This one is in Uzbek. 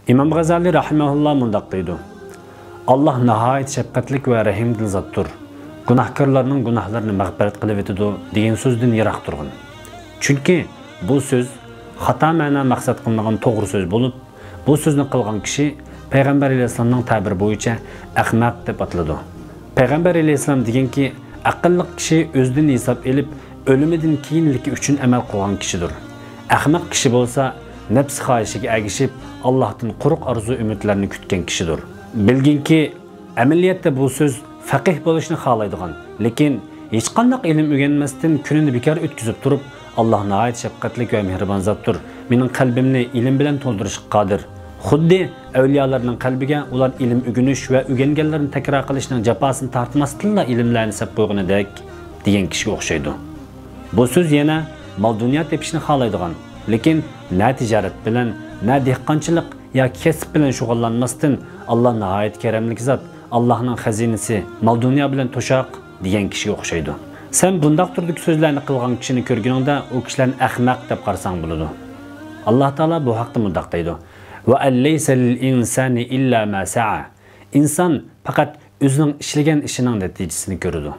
İmam Gazali rahimahullah mundaq deydi. Allah nihayet şefqatlik ve rahimdil zattur. Günahkarlarning gunohlarini mag'firat qilib etadi degan so'zdan yiroq turg'in. Chunki bu so'z xato ma'no maqsad qilingan to'g'ri so'z bo'lib, bu so'zni qilgan kishi Payg'ambar alayhisolamning ta'biri bo'yicha ahmaq deb ataladi. Payg'ambar alayhisolam deganki, aqlli kishi o'zidan hisob elib, o'limidan keyinligi uchun amal qilgan kishidir. Ahmaq kishi bo'lsa, nafs xohishiga agishib, Allohdan quruq orzu umidlarni kutgan kishidir. Bilginki, amaliyotda bu so'z faqih bo'lishni xohlaydigan, lekin hech qanday ilm o'rganmasdan kunini bekor o'tkazib turib, Alloh nihoyat shafqatli va mehribon zotdir. Mening qalbimni ilm bilan to'ldirishga qodir. Xuddi avliyolarning qalbiga ular ilm o'rganish va o'rganganlarni takror qilishning jafosini tortmasdan ilmlarni sab qo'yganidek degan kishiga o'xshaydi. Bu so'z yana mol dunyo tepishni xohlaydigan, lekin na tijorat bilan, na dehqonchilik yoki kasb bilan shug'ullanmasdan Alloh nihoyat karamlik zot, Allohning xazinasi, mol dunyo bilan to'shaq degan kishiga o'xshaydi. Sen bundoq turdagi so'zlarni qilgan kishini ko'rganingda u kishilarni ahmaq deb qarsang bo'ladi. Alloh taolo bu haqda mundaq deydi: "Va allaysa lil insani illa ma sa'a." İnsan faqat o'zining ishlagan ishining natijasini ko'radi.